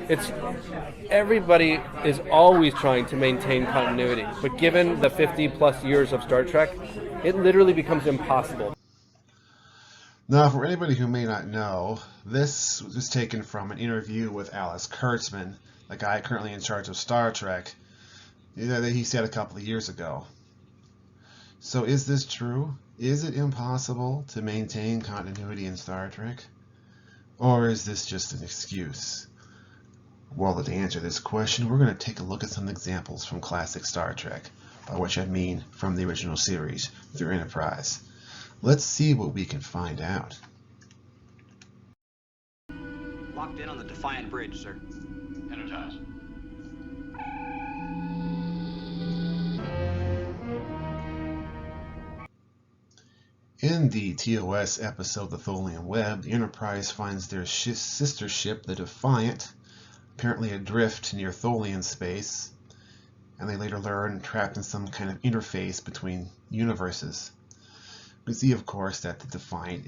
It's everybody is always trying to maintain continuity, but given the 50 plus years of Star Trek, it literally becomes impossible. Now, for anybody who may not know, this was taken from an interview with Alex Kurtzman, the guy currently in charge of Star Trek, that he said a couple of years ago. So is this true? Is it impossible to maintain continuity in Star Trek? Or is this just an excuse? Well, to answer this question, we're going to take a look at some examples from classic Star Trek, by which I mean from the original series through Enterprise. Let's see what we can find out. Locked in on the Defiant Bridge, sir. Energize. In the TOS episode The Tholian Web, the Enterprise finds their sister ship, the Defiant, apparently adrift near Tholian space, and they later learn trapped in some kind of interface between universes. We see, of course, that the Defiant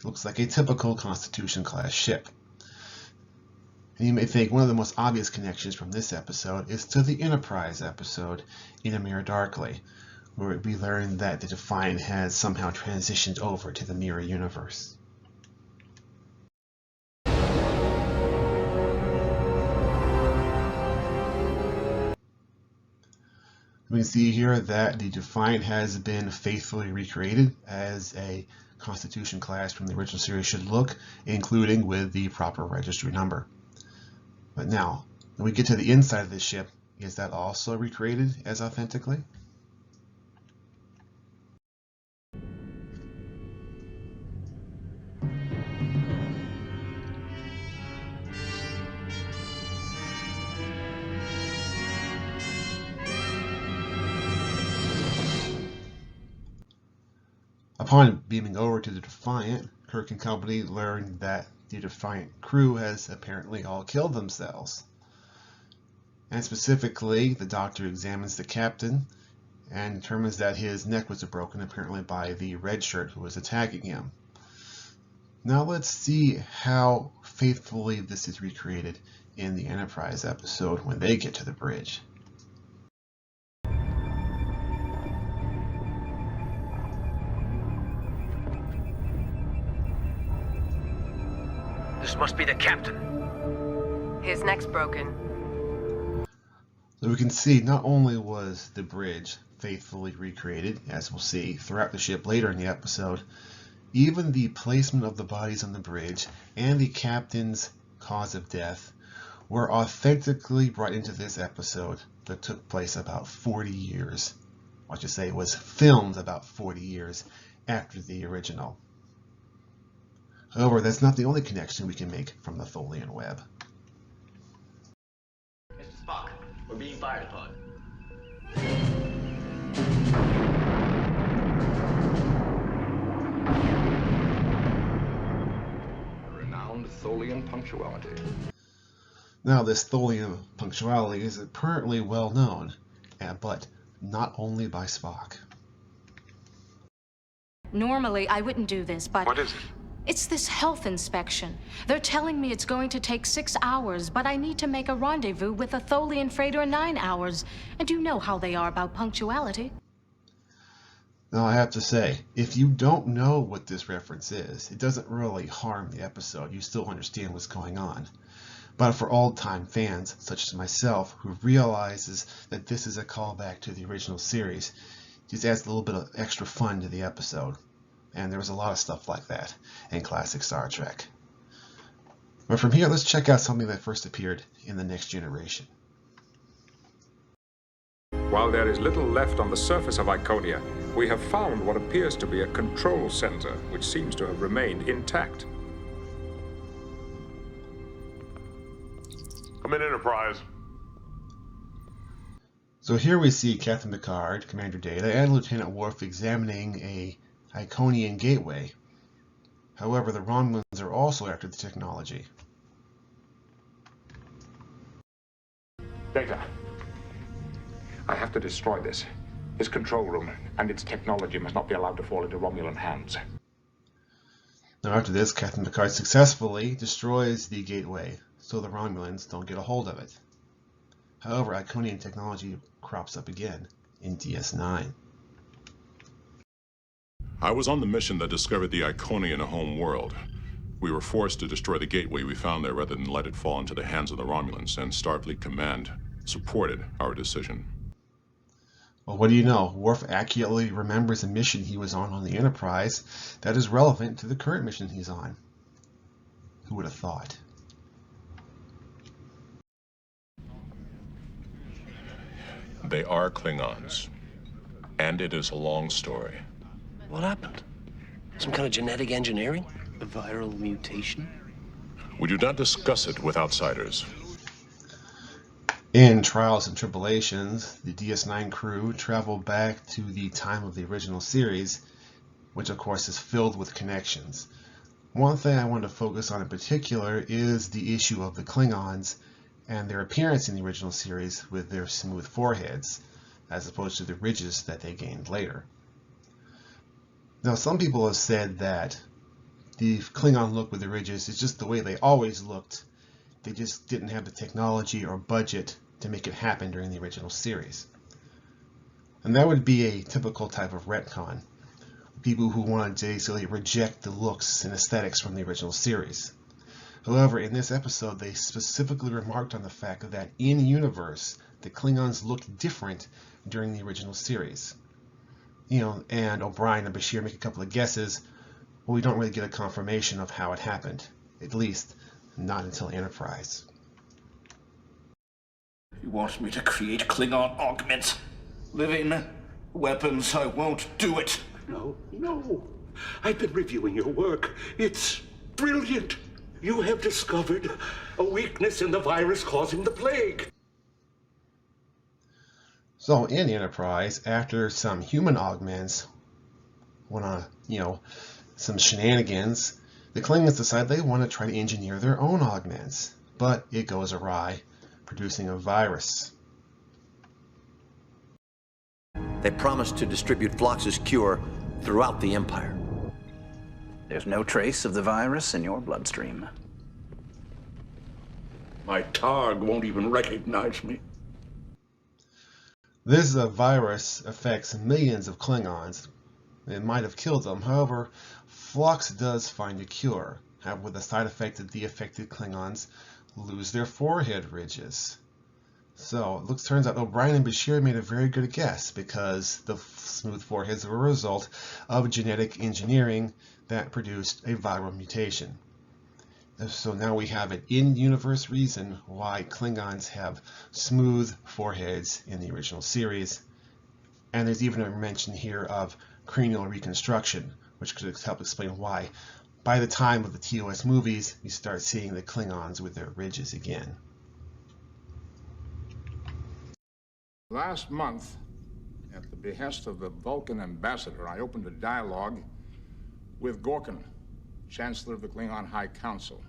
looks like a typical Constitution class ship. And you may think one of the most obvious connections from this episode is to the Enterprise episode, In a Mirror Darkly, where we learn that the Defiant has somehow transitioned over to the Mirror universe. We can see here that the Defiant has been faithfully recreated as a Constitution class from the original series should look, including with the proper registry number. But now, when we get to the inside of this ship, is that also recreated as authentically? Upon beaming over to the Defiant, Kirk and company learned that the Defiant crew has apparently all killed themselves. And specifically, the Doctor examines the captain and determines that his neck was broken apparently by the red shirt who was attacking him. Now let's see how faithfully this is recreated in the Enterprise episode when they get to the bridge. This must be the captain. His neck's broken. So we can see not only was the bridge faithfully recreated, as we'll see throughout the ship later in the episode, even the placement of the bodies on the bridge and the captain's cause of death were authentically brought into this episode that took place about 40 years. I should say was filmed about 40 years after the original. However, that's not the only connection we can make from the Tholian Web. Mr. Spock, we're being fired upon. Renowned Tholian punctuality. Now, this Tholian punctuality is apparently well known, but not only by Spock. Normally, I wouldn't do this, but... What is it? It's this health inspection. They're telling me it's going to take 6 hours, but I need to make a rendezvous with a Tholian freighter in 9 hours. And you know how they are about punctuality. Now, I have to say, if you don't know what this reference is, it doesn't really harm the episode. You still understand what's going on. But for old-time fans, such as myself, who realizes that this is a callback to the original series, it just adds a little bit of extra fun to the episode. And there was a lot of stuff like that in classic Star Trek. But from here, let's check out something that first appeared in The Next Generation. While there is little left on the surface of Iconia, we have found what appears to be a control center, which seems to have remained intact. Come in, Enterprise. So here we see Captain Picard, Commander Data, and Lieutenant Worf examining a Iconian gateway. However, the Romulans are also after the technology. Data. I have to destroy this. This control room and its technology must not be allowed to fall into Romulan hands. Now after this, Captain Picard successfully destroys the gateway, so the Romulans don't get a hold of it. However, Iconian technology crops up again in DS9. I was on the mission that discovered the Iconian home world. We were forced to destroy the gateway we found there rather than let it fall into the hands of the Romulans, and Starfleet Command supported our decision. Well, what do you know? Worf accurately remembers a mission he was on the Enterprise that is relevant to the current mission he's on. Who would have thought? They are Klingons, and it is a long story. What happened? Some kind of genetic engineering? A viral mutation? We do not discuss it with outsiders. In Trials and Tribulations, the DS9 crew travel back to the time of the original series, which of course is filled with connections. One thing I want to focus on in particular is the issue of the Klingons and their appearance in the original series with their smooth foreheads, as opposed to the ridges that they gained later. Now, some people have said that the Klingon look with the ridges is just the way they always looked. They just didn't have the technology or budget to make it happen during the original series. And that would be a typical type of retcon. People who wanted to basically reject the looks and aesthetics from the original series. However, in this episode, they specifically remarked on the fact that in-universe, the Klingons looked different during the original series. And O'Brien and Bashir make a couple of guesses, but we don't really get a confirmation of how it happened, at least not until Enterprise. You want me to create Klingon augments? Living weapons, I won't do it. No. I've been reviewing your work. It's brilliant. You have discovered a weakness in the virus causing the plague. So in Enterprise, after some human augments went on, some shenanigans, the Klingons decide they want to try to engineer their own augments, but it goes awry, producing a virus. They promised to distribute Phlox's cure throughout the Empire. There's no trace of the virus in your bloodstream. My Targ won't even recognize me. This virus affects millions of Klingons. It might have killed them. However, Phlox does find a cure, with the side effect that the affected Klingons lose their forehead ridges. So, it turns out O'Brien and Bashir made a very good guess, because the smooth foreheads were a result of genetic engineering that produced a viral mutation. So now we have an in-universe reason why Klingons have smooth foreheads in the original series. And there's even a mention here of cranial reconstruction, which could help explain why, by the time of the TOS movies, you start seeing the Klingons with their ridges again. Last month, at the behest of the Vulcan ambassador, I opened a dialogue with Gorkin, Chancellor of the Klingon High Council.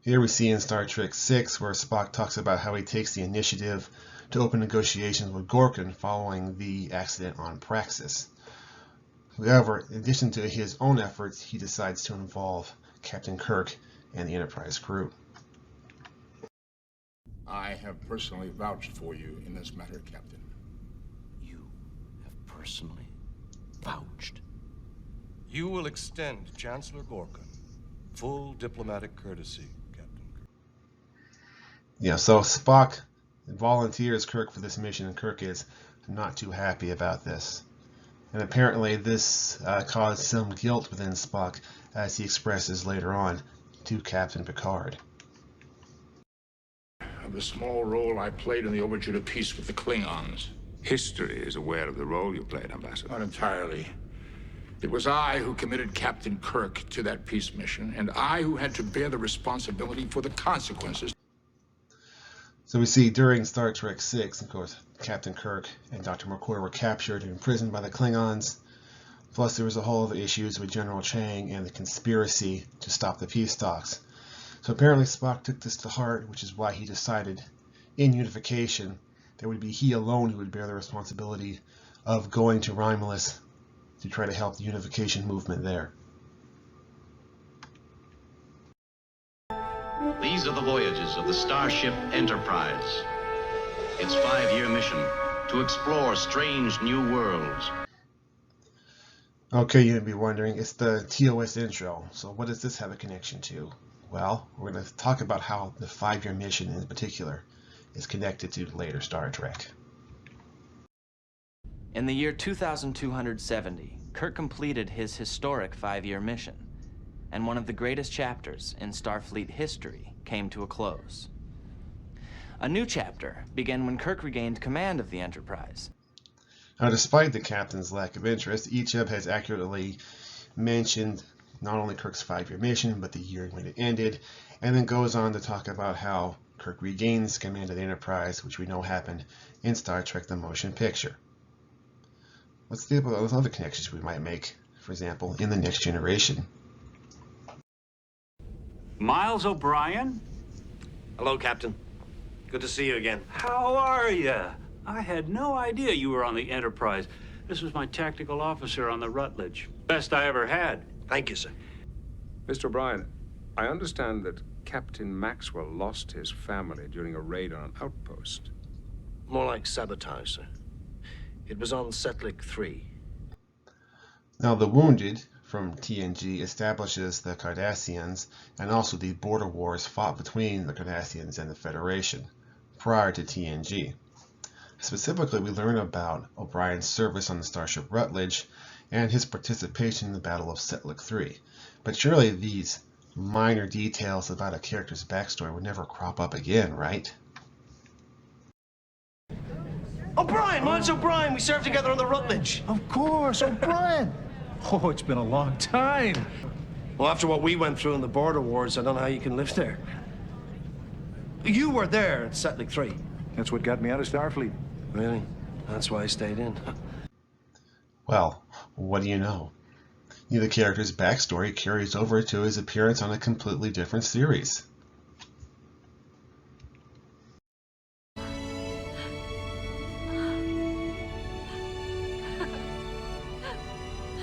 Here we see in Star Trek VI where Spock talks about how he takes the initiative to open negotiations with Gorkin following the accident on Praxis. However, in addition to his own efforts, he decides to involve Captain Kirk and the Enterprise crew. I have personally vouched for you in this matter, Captain. You have personally vouched? You will extend Chancellor Gorkin full diplomatic courtesy, Captain Kirk. Yeah, so Spock volunteers Kirk for this mission, and Kirk is not too happy about this. And apparently this caused some guilt within Spock, as he expresses later on to Captain Picard. Of the small role I played in the overture to peace with the Klingons. History is aware of the role you played, Ambassador. Not entirely. It was I who committed Captain Kirk to that peace mission, and I who had to bear the responsibility for the consequences. So we see during Star Trek VI, of course, Captain Kirk and Dr. McCoy were captured and imprisoned by the Klingons. Plus there was a whole other issues with General Chang and the conspiracy to stop the peace talks. So apparently Spock took this to heart, which is why he decided in Unification that it would be he alone who would bear the responsibility of going to Romulus to try to help the Unification movement there. These are the voyages of the starship Enterprise. Its 5-year mission to explore strange new worlds. Okay, you may be wondering, it's the TOS intro, so what does this have a connection to? Well, we're going to talk about how the 5-year mission in particular is connected to later Star Trek. In the year 2270, Kirk completed his historic 5-year mission, and one of the greatest chapters in Starfleet history came to a close. A new chapter began when Kirk regained command of the Enterprise. Now, despite the captain's lack of interest, Icheb has accurately mentioned not only Kirk's 5-year mission, but the year when it ended, and then goes on to talk about how Kirk regains command of the Enterprise, which we know happened in Star Trek the Motion Picture. Let's think about those other connections we might make, for example, in The Next Generation. Miles O'Brien? Hello, Captain. Good to see you again. How are you? I had no idea you were on the Enterprise. This was my tactical officer on the Rutledge. Best I ever had. Thank you, sir. Mr. O'Brien, I understand that Captain Maxwell lost his family during a raid on an outpost. More like sabotage, sir. It was on Setlik 3. Now, The Wounded from TNG establishes the Cardassians and also the border wars fought between the Cardassians and the Federation prior to TNG. Specifically, we learn about O'Brien's service on the starship Rutledge and his participation in the Battle of Setlik 3. But surely these minor details about a character's backstory would never crop up again, right? O'Brien! Miles O'Brien! We served together on the Rutledge! Of course, O'Brien! Oh, it's been a long time. Well, after what we went through in the border wars, I don't know how you can live there. You were there at Setlik 3. That's what got me out of Starfleet. Really? That's why I stayed in. Well, what do you know? The character's backstory carries over to his appearance on a completely different series.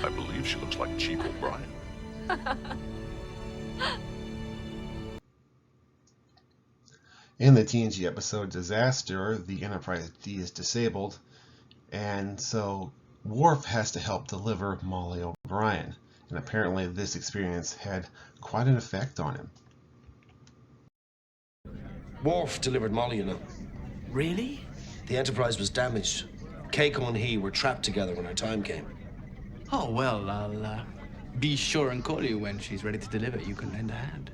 I believe she looks like Chief O'Brien. In the TNG episode Disaster, the Enterprise D is disabled, and so Worf has to help deliver Molly O'Brien, and apparently this experience had quite an effect on him. Worf delivered Molly, you know. Really? The Enterprise was damaged. Keiko and he were trapped together when our time came. Oh, well, I'll be sure and call you when she's ready to deliver. You can lend a hand.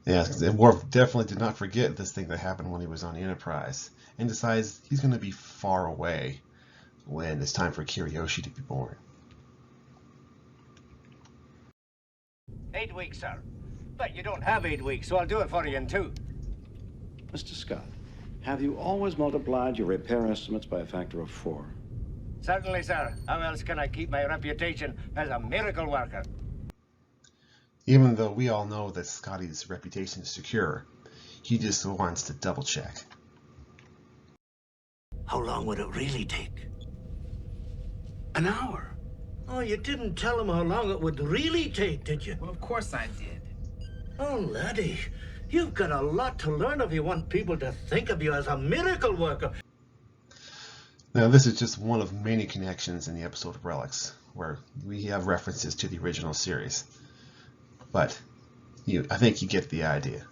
Yeah, Worf definitely did not forget this thing that happened when he was on the Enterprise, and decides he's going to be far away when it's time for Kiriyoshi to be born. 8 weeks, sir. But you don't have 8 weeks, so I'll do it for you in 2. Mr. Scott, have you always multiplied your repair estimates by a factor of 4? Certainly, sir. How else can I keep my reputation as a miracle worker? Even though we all know that Scotty's reputation is secure, he just wants to double check. How long would it really take? An hour. Oh, you didn't tell him how long it would really take, did you? Well, of course I did. Oh, laddie, you've got a lot to learn if you want people to think of you as a miracle worker. Now, this is just one of many connections in the episode of Relics, where we have references to the original series. But I think you get the idea.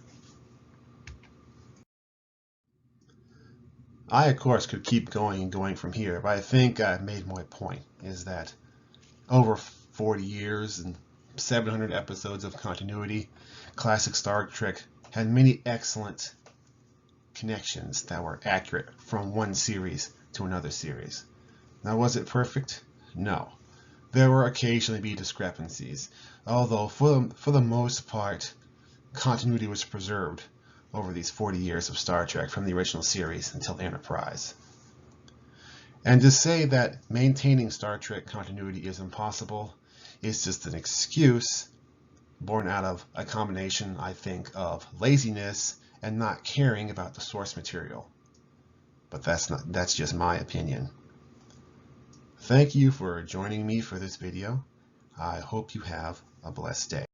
I, of course, could keep going and going from here, but I think I've made my point, is that over 40 years and 700 episodes of continuity, classic Star Trek had many excellent connections that were accurate from one series to another series. Now, was it perfect? No. There will occasionally be discrepancies, although for the most part, continuity was preserved over these 40 years of Star Trek from the original series until Enterprise. And to say that maintaining Star Trek continuity is impossible is just an excuse born out of a combination, I think, of laziness and not caring about the source material. But that's just my opinion. Thank you for joining me for this video. I hope you have a blessed day.